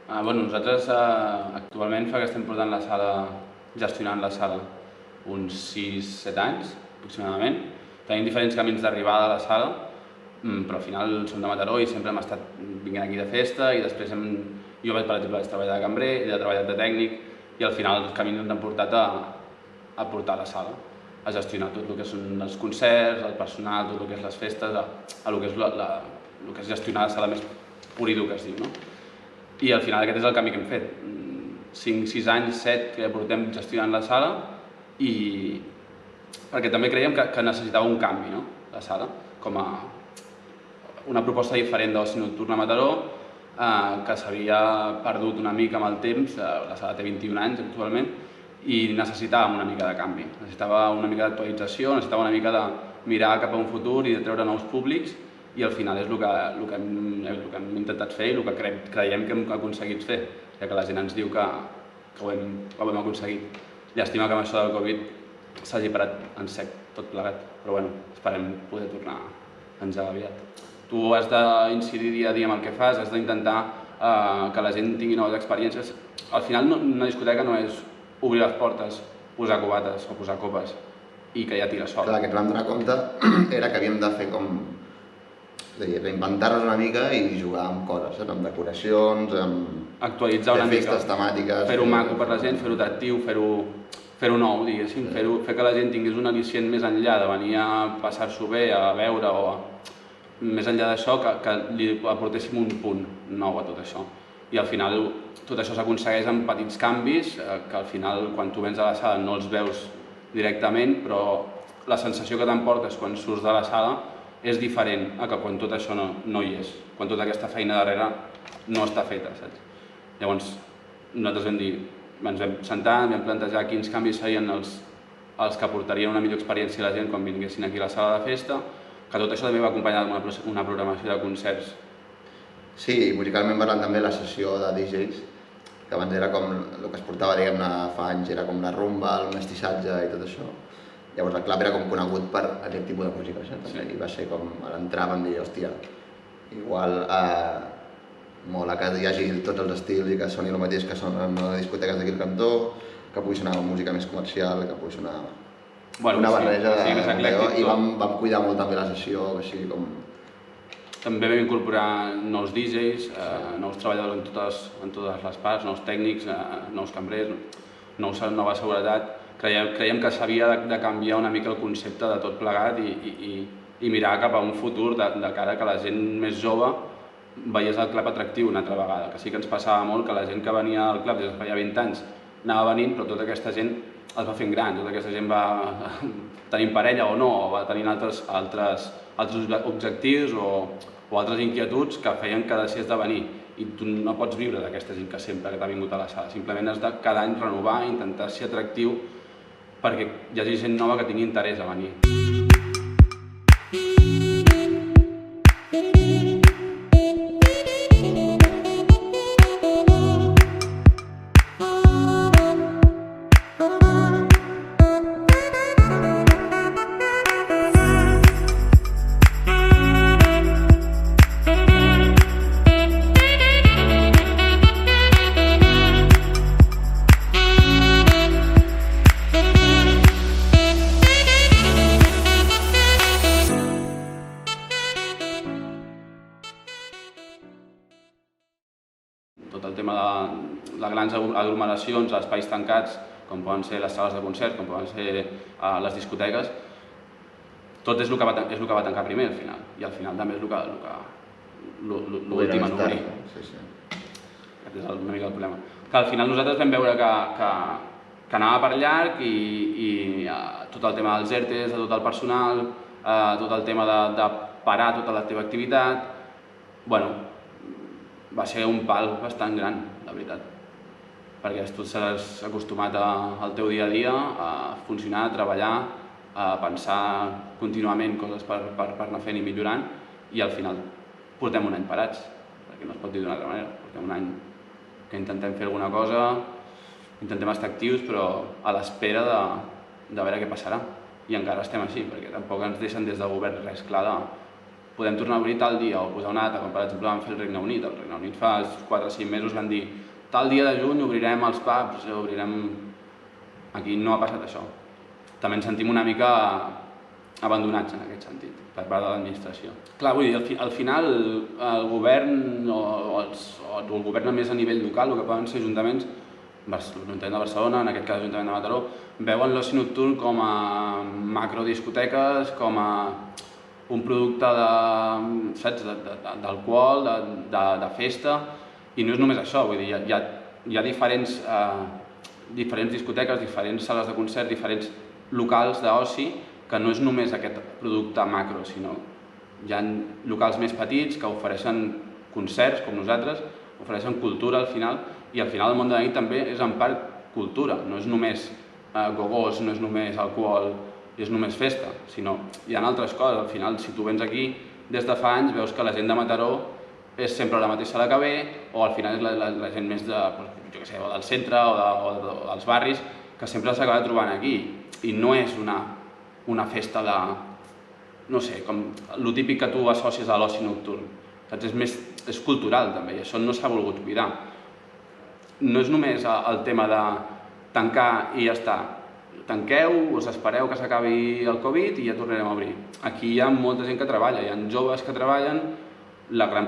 Nosaltres actualment fa que estem portant la sala, gestionant la sala, uns 6-7 anys aproximadament. Tenim diferents camins d'arribada a la sala, però al final som de Mataró i sempre hem estat vinguent aquí de festa i després jo, per exemple, vaig treballar de cambrer, ell ha treballat de tècnic i al final els camins ens han portat a portar la sala, a gestionar tot el que són els concerts, el personal, tot el que és les festes, a el que és gestionar la sala més pur i dur que es diu, no? I al final aquest és el canvi que hem fet. 5-6 anys, 7 que portem gestionant la sala i perquè també creiem que necessitava un canvi, no? La sala, com a una proposta diferent d'oci nocturn a Mataró, que s'havia perdut una mica amb el temps, la sala té 21 anys actualment, i necessitàvem una mica de canvi, necessitava una mica d'actualització, necessitava una mica de mirar cap a un futur i de treure nous públics i al final és el que hem intentat fer i el que creiem que hem aconseguit fer, ja que la gent ens diu que ho hem aconseguit. Llàstima que amb això del Covid s'hagi parat en sec tot plegat, però bueno, esperem poder tornar engegar aviat. Tu has d'incidir dia a dia amb el que fas, has d'intentar que la gent tingui noves experiències. Al final una discoteca no és obrir les portes, posar cubates o posar copes i que ja tira sol. Clar, que ens vam donar compte era que havíem de fer com reinventar-nos una mica i jugar amb coses, amb decoracions, amb actualitzar una mica, festes temàtiques, fer-ho maco per la gent, fer-ho atractiu, fer-ho nou, diguéssim, fer que la gent tingués un al·licient més enllà de venir a passar-s'ho bé, a veure o més enllà d'això, que li aportéssim un punt nou a tot això. I al final tot això s'aconsegueix amb petits canvis, que al final quan tu vens a la sala no els veus directament, però la sensació que t'emportes quan surts de la sala és diferent a que quan tot això no hi és, quan tota aquesta feina darrere no està feta, saps? Llavors, nosaltres vam dir, ens vam sentar, vam plantejar quins canvis serien els que aportarien una millor experiència a la gent quan vinguessin aquí a la sala de festa, que tot això també va acompanyat d'una programació de concerts. Sí, musicalment parlant també la sessió de DJs, que abans era com el que es portava, diguem-ne, fa anys, era com la rumba, el mestissatge i tot això. Llavors el club era com conegut per aquest tipus de música, saps? I va ser com, a l'entrada vam dir, hòstia, igual mola que hi hagi tots els estils i que soni el mateix que sonen a discoteques d'aquí al cantó, que pugui sonar música més comercial, que pugui sonar una barreja d'allò, i vam cuidar molt també la sessió, així com... També vam incorporar nous DJs, nous treballadors en totes les parts, nous tècnics, nous cambrers, nova seguretat. Creiem que s'havia de canviar una mica el concepte de tot plegat i mirar cap a un futur de cara que la gent més jove veiés el club atractiu una altra vegada, que sí que ens passava molt que la gent que venia al club des de feia 20 anys anava venint, però tota aquesta gent es va fent gran, tota aquesta gent va tenint parella o no, o va tenint altres objectius o altres inquietuds que feien que deixés de venir. I tu no pots viure d'aquesta gent que sempre t'ha vingut a la sala, simplement has de cada any renovar i intentar ser atractiu perquè hi hagi gent nova que tingui interès a venir. Tot el tema de les grans aglomeracions, espais tancats, com poden ser les sales de concert, com poden ser les discoteques, tot és el que va tancar primer al final, i al final també és l'últim en obrir. Aquest és una mica el problema. Que al final nosaltres vam veure que anava per llarg i tot el tema dels ERTEs, de tot el personal, tot el tema de parar tota la teva activitat, bueno, va ser un pal bastant gran, la veritat. Perquè tu s'has acostumat al teu dia a dia, a funcionar, a treballar, a pensar contínuament coses per anar fent i millorant, i al final portem un any parats, perquè no es pot dir d'una altra manera. Portem un any que intentem fer alguna cosa, intentem estar actius, però a l'espera de veure què passarà. I encara estem així, perquè tampoc ens deixen des del govern res clar de podem tornar a obrir tal dia o posar una data, com per exemple vam fer el Regne Unit. El Regne Unit fa 4 o 5 mesos van dir tal dia de juny obrirem els pubs, obrirem... Aquí no ha passat això. També ens sentim una mica abandonats en aquest sentit, per part de l'administració. Clar, vull dir, al final el govern o el govern més a nivell local, el que poden ser ajuntaments, l'Ajuntament de Barcelona, en aquest cas l'Ajuntament de Mataró, veuen l'oci nocturn com a macrodiscoteques, com a un producte d'alcohol, de festa, i no és només això, vull dir, hi ha diferents discoteques, diferents sales de concert, diferents locals d'oci, que no és només aquest producte macro, sinó hi ha locals més petits que ofereixen concerts, com nosaltres, ofereixen cultura al final, i al final el món de la nit també és en part cultura, no és només gogós, no és només alcohol, és només festa, sinó hi ha altres coses. Al final, si tu vens aquí des de fa anys, veus que la gent de Mataró és sempre la mateixa sala que ve, o al final és la gent més del centre o dels barris, que sempre s'acaba trobant aquí, i no és una festa de... no sé, com el típic que tu associes a l'oci nocturn. És cultural també, i això no s'ha volgut cuidar. No és només el tema de tancar i ja està. Tanqueu, us espereu que s'acabi el Covid i ja tornarem a obrir. Aquí hi ha molta gent que treballa, hi ha joves que treballen, la gran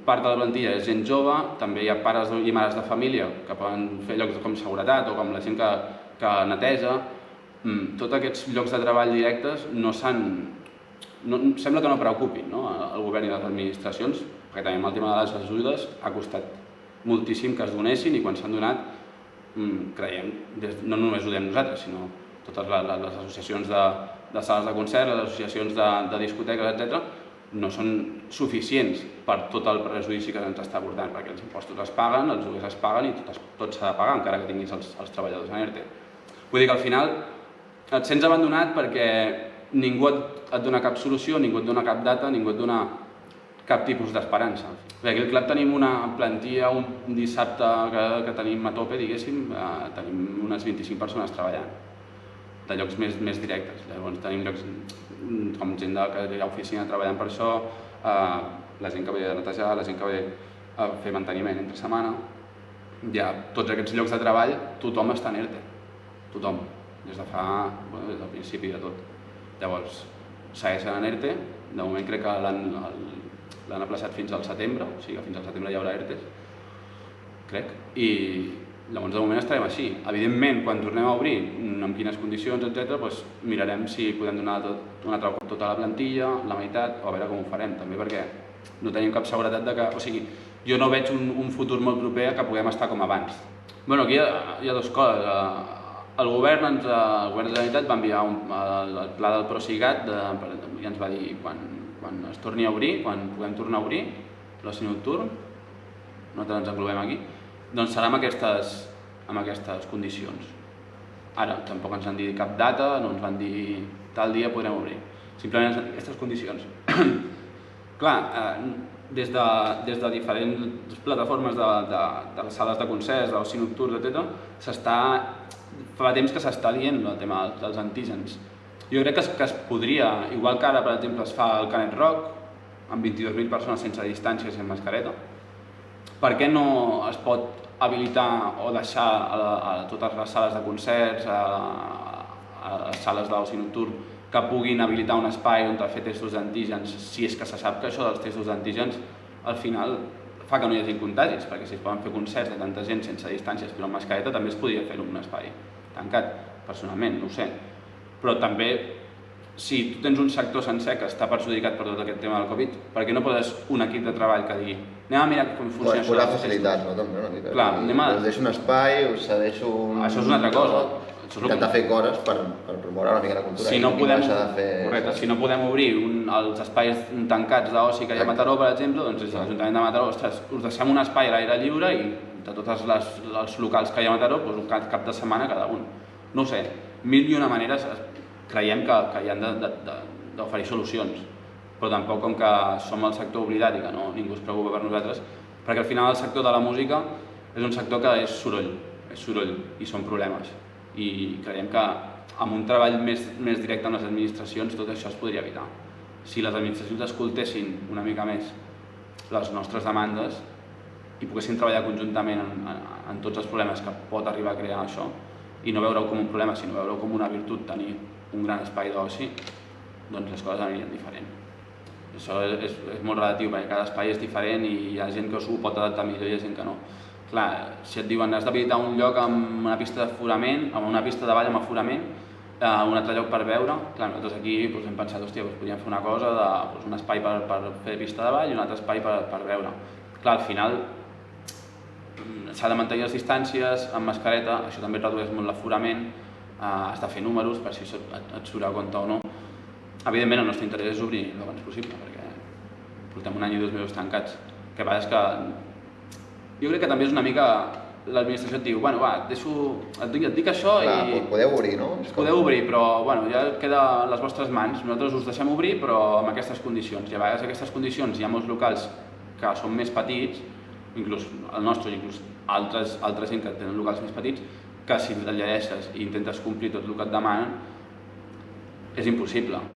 part de la plantilla és gent jove, també hi ha pares i mares de família que poden fer llocs com seguretat o com la gent que neteja. Tots aquests llocs de treball directes sembla que no preocupin el govern i les administracions, perquè també amb el tema de les ajudes ha costat moltíssim que es donessin, i quan s'han donat, creiem, no només ho diem nosaltres, sinó totes les associacions de sales de concert, les associacions de discoteques, etc., no són suficients per tot el prejudici que ens està abordant, perquè els impostos es paguen, els lloguers es paguen i tot s'ha de pagar, encara que tinguis els treballadors en ERTE. Vull dir que al final et sents abandonat perquè ningú et dona cap solució, ningú et dona cap data, ningú et dona cap tipus d'esperança. Aquí al club tenim una plantilla un dissabte que tenim a tope, diguéssim, tenim unes 25 persones treballant, de llocs més directes. Llavors tenim llocs com gent que hi ha oficina treballant per això, la gent que ve a netejar, la gent que ve a fer manteniment entre setmana. Ja tots aquests llocs de treball, tothom està en ERTE, tothom, des del principi de tot. Llavors segueixen en ERTE, de moment crec que l'han aplaçat fins al setembre, o sigui que fins al setembre hi haurà ERTEs, crec, i llavors de moment estarem així. Evidentment, quan tornem a obrir, amb quines condicions, etc., mirarem si podem donar un altre cop tota la plantilla, la meitat, o a veure com ho farem, també perquè no tenim cap seguretat de que... O sigui, jo no veig un futur molt proper que puguem estar com abans. Bé, aquí hi ha dues coses. El govern de la Generalitat va enviar el pla del Procicat i ens va dir quan es torni a obrir, quan puguem tornar a obrir l'oci nocturn, nosaltres ens englobem aquí, doncs serà amb aquestes condicions. Ara, tampoc ens han dit cap data, no ens van dir tal dia podrem obrir, simplement ens han dit aquestes condicions. Clar, des de diferents plataformes de sales de concerts, d'oci nocturn, etc., fa temps que s'està dient el tema dels antígens. Jo crec que es podria, igual que ara, per exemple, es fa el Canet Rock, amb 22.000 persones sense distància i sense mascareta, per què no es pot habilitar o deixar a totes les sales de concerts, a les sales d'oci nocturn, que puguin habilitar un espai on fer testos d'antígens, si és que se sap que això dels testos d'antígens al final fa que no hi hagi contagis, perquè si es poden fer concerts de tanta gent sense distàncies però amb mascareta també es podria fer en un espai tancat, personalment, no ho sé. Però també, si tu tens un sector sencer que està perjudicat per tot aquest tema del Covid, per què no poses un equip de treball que digui anem a mirar com funciona això? Posar facilitats, no? També una mica. Clar, anem a... Us deixo un espai, us cedeixo un... Això és una altra cosa. Intentar fer coses per promoure una mica la cultura. Si no podem obrir els espais tancats d'oci que hi ha a Mataró, per exemple, doncs des de l'Ajuntament de Mataró, ostres, us deixem un espai a l'aire lliure i de tots els locals que hi ha a Mataró, doncs un cap de setmana cada un. No ho sé, mil i una maneres creiem que hi han d'oferir solucions, però tampoc com que som el sector oblidat i que ningú es preocupa per nosaltres, perquè al final el sector de la música és un sector que és soroll i són problemes. I creiem que amb un treball més directe amb les administracions tot això es podria evitar. si les administracions escoltessin una mica més les nostres demandes i poguessin treballar conjuntament en tots els problemes que pot arribar a crear això, i no veure-ho com un problema, sinó veure-ho com una virtut, tenir un gran espai d'oci, doncs les coses anirien diferent. Això és molt relatiu, perquè cada espai és diferent i hi ha gent que s'ho pot adaptar millor i hi ha gent que no. Clar, si et diuen has d'habilitar un lloc amb una pista d'aforament, amb una pista de ball amb aforament, un altre lloc per beure, clar, nosaltres aquí hem pensat, hòstia, podríem fer una cosa, un espai per fer pista de ball i un altre espai per beure. Clar, al final s'ha de mantenir les distàncies amb mascareta, això també redueix molt l'aforament, has de fer números per si això et surt a compte o no. Evidentment el nostre interès és obrir el abans possible, perquè portem un any i 2 mesos tancats. El que passa és que jo crec que també és una mica l'administració et diu, bueno, va, et dic això i... Podeu obrir, no? Podeu obrir, però bueno, ja queda a les vostres mans. Nosaltres us deixem obrir, però amb aquestes condicions. I a vegades aquestes condicions hi ha molts locals que són més petits, inclús el nostre i inclús altra gent que tenen locals més petits, que si el llegeixes i intentes complir tot el que et demanen, és impossible.